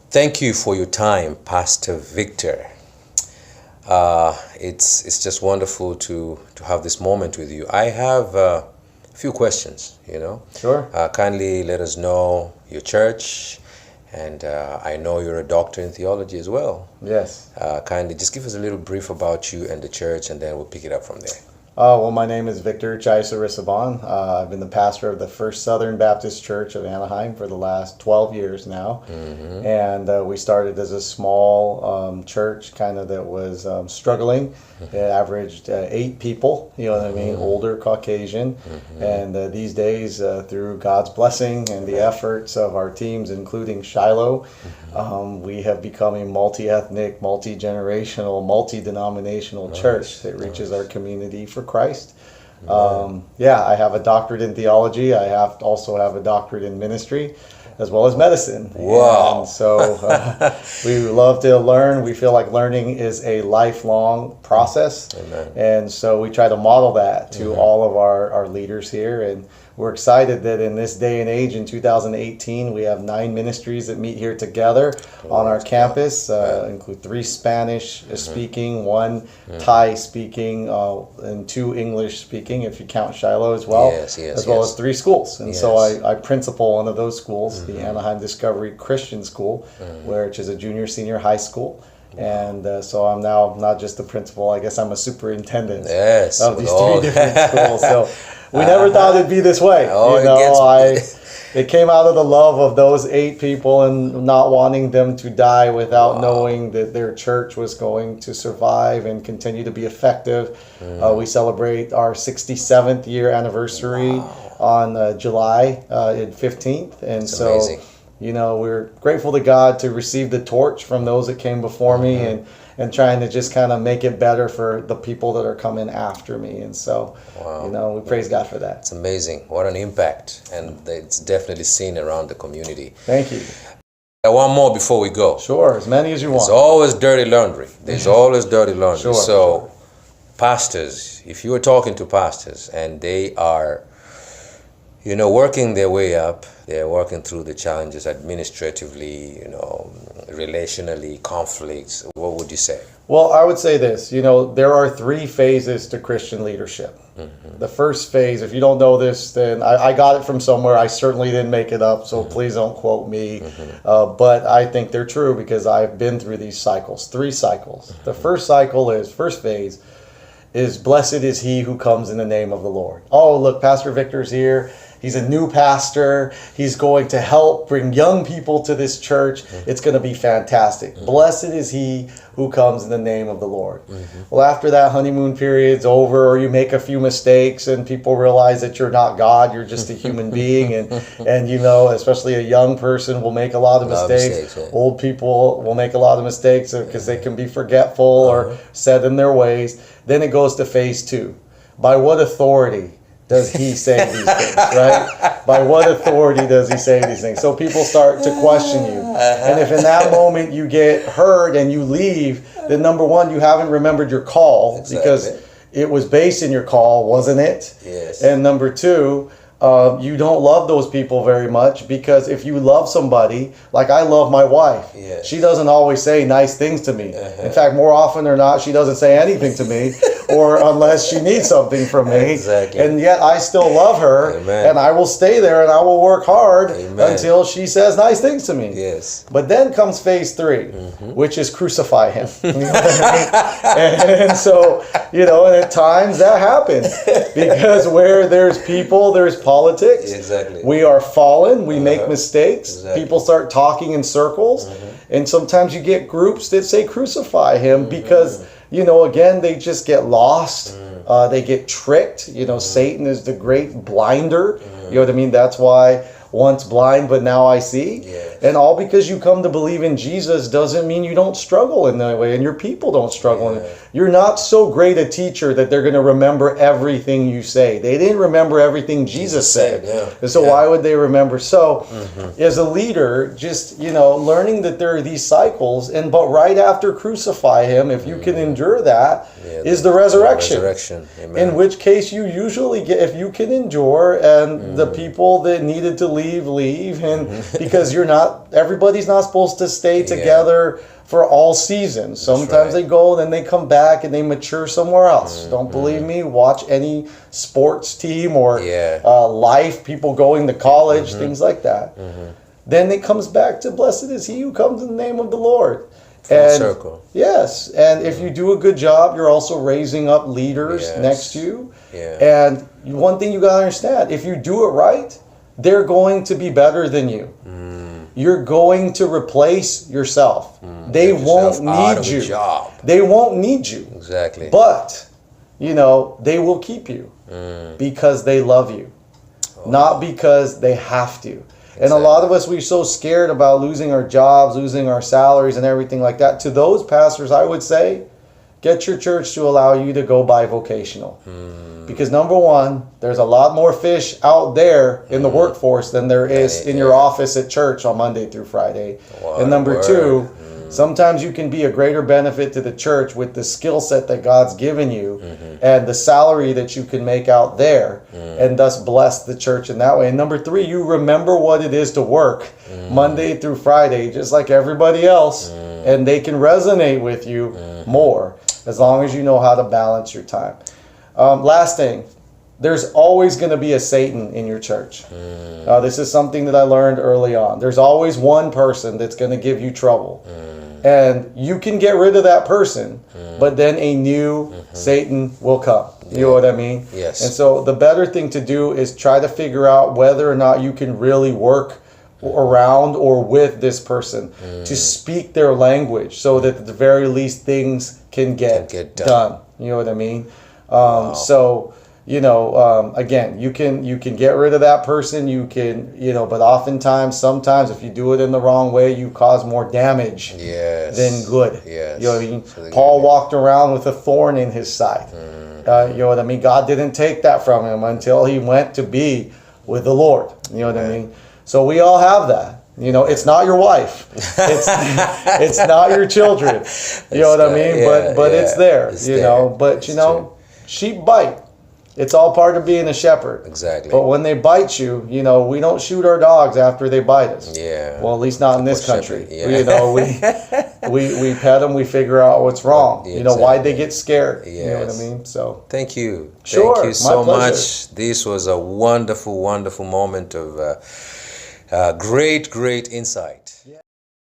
Thank you for your time, Pastor Victor. It's just wonderful to have this moment with you. I have a few questions, Sure. Kindly let us know your church, and I know you're a doctor in theology as well. Yes. Kindly just give us a little brief about you and the church, and then we'll pick it up from there. Well, my name is Victor Chaisa-Risaban. I've been the pastor of the First Southern Baptist Church of Anaheim for the last 12 years now. Mm-hmm. And we started as a small church kind of that was struggling. It averaged 8 people, you know what I mean, older Caucasian. And these days, through God's blessing and the efforts of our teams, including Shiloh, we have become a multi-ethnic, multi-generational, multi-denominational church that reaches our community for Christ. I have a doctorate in theology. I also have a doctorate in ministry, as well as medicine. Wow. And so we love to learn. We feel like learning is a lifelong process. Amen. And so we try to model that to all of our leaders here. And we're excited that in this day and age, in 2018, we have 9 ministries that meet here together on our campus, include 3 Spanish speaking, 1 Thai speaking, and 2 English speaking, if you count Shiloh as well, as well as 3 schools. And so I principal one of those schools, the Anaheim Discovery Christian School, which is a junior, senior high school. And so I'm now not just the principal, I guess I'm a superintendent of these 3 different schools. So we never thought it'd be this way. It came out of the love of those 8 people and not wanting them to die without knowing that their church was going to survive and continue to be effective. We celebrate our 67th year anniversary on July 15th. And That's so amazing. We're grateful to God to receive the torch from those that came before me and trying to just kind of make it better for the people that are coming after me. And so, we praise God for that. It's amazing. What an impact. And it's definitely seen around the community. Thank you. One more before we go. Sure, as many as you want. There's always dirty laundry. There's always dirty laundry. Sure, so, pastors, if you were talking to pastors and they are working their way up, they're working through the challenges administratively, relationally, conflicts, what would you say? Well, I would say this, there are 3 phases to Christian leadership. The first phase, if you don't know this, then I got it from somewhere. I certainly didn't make it up, so please don't quote me. But I think they're true because I've been through these cycles, 3 cycles. The first phase is blessed is he who comes in the name of the Lord. Oh, look, Pastor Victor's here. He's a new pastor. He's going to help bring young people to this church. It's going to be fantastic. Blessed is he who comes in the name of the Lord. Well, after that honeymoon period's over, or you make a few mistakes and people realize that you're not God, you're just a human being. And especially a young person will make a lot of mistakes. Old people will make a lot of mistakes because they can be forgetful or set in their ways. Then it goes to phase 2. By what authority does he say these things, right? By what authority does he say these things? So people start to question you. And if in that moment you get hurt and you leave, then number 1, you haven't remembered your call because it was based in your call, wasn't it? Yes. And number 2, you don't love those people very much because if you love somebody, like I love my wife, she doesn't always say nice things to me. In fact, more often than not, she doesn't say anything to me or unless she needs something from me. Exactly. And yet I still love her. Amen. And I will stay there and I will work hard until she says nice things to me. Yes. But then comes phase 3, which is crucify him. You know what I mean? And so, and at times that happens because where there's people, there's politics. Exactly. We are fallen. We make mistakes. People start talking in circles. And sometimes you get groups that say crucify him because, again, they just get lost. They get tricked. Satan is the great blinder. You know what I mean? That's why once blind, but now I see. Yes. And all because you come to believe in Jesus doesn't mean you don't struggle in that way, and your people don't struggle. Yeah. You're not so great a teacher that they're going to remember everything you say. They didn't remember everything Jesus said. Yeah. And so why would they remember? So as a leader, just, learning that there are these cycles, but right after crucify him, if you can endure that, is the resurrection. Amen. In which case you usually get, if you can endure, and the people that needed to leave leave, and because everybody's not supposed to stay together for all seasons. Sometimes they go, then they come back and they mature somewhere else. Don't believe me? Watch any sports team or life, people going to college, things like that. Then it comes back to blessed is he who comes in the name of the Lord. Full circle. Yes, and if you do a good job, you're also raising up leaders next to you. And one thing you got to understand, if you do it right, they're going to be better than you. You're going to replace yourself. They won't need you. They won't need you. Exactly. But, they will keep you because they love you, not because they have to. And a lot of us, we're so scared about losing our jobs, losing our salaries and everything like that. To those pastors, I would say, get your church to allow you to go bivocational. Because number one, there's a lot more fish out there in the workforce than there is in your office at church on Monday through Friday. And number two, sometimes you can be a greater benefit to the church with the skill set that God's given you and the salary that you can make out there and thus bless the church in that way. And number three, you remember what it is to work Monday through Friday just like everybody else, and they can resonate with you more as long as you know how to balance your time. Last thing, there's always going to be a Satan in your church. This is something that I learned early on. There's always one person that's going to give you trouble. And you can get rid of that person, but then a new Satan will come. You know what I mean? Yes. And so the better thing to do is try to figure out whether or not you can really work around or with this person to speak their language so that at the very least things can get done. You know what I mean? So, again, you can get rid of that person, but oftentimes, sometimes if you do it in the wrong way, you cause more damage than good. Yes. You know what I mean? Paul walked around with a thorn in his side. You know what I mean? God didn't take that from him until he went to be with the Lord. You know what I mean? So we all have that. It's not your wife. It's not your children. You know what I mean? But it's there. But sheep bite. It's all part of being a shepherd. Exactly. But when they bite you, we don't shoot our dogs after they bite us. Yeah. Well, at least not in this country. Yeah. We pet them. We figure out what's wrong. Why'd they get scared? Yes. You know what I mean? So. Thank you. Sure. Thank you so my much. This was a wonderful, wonderful moment of great, great insight.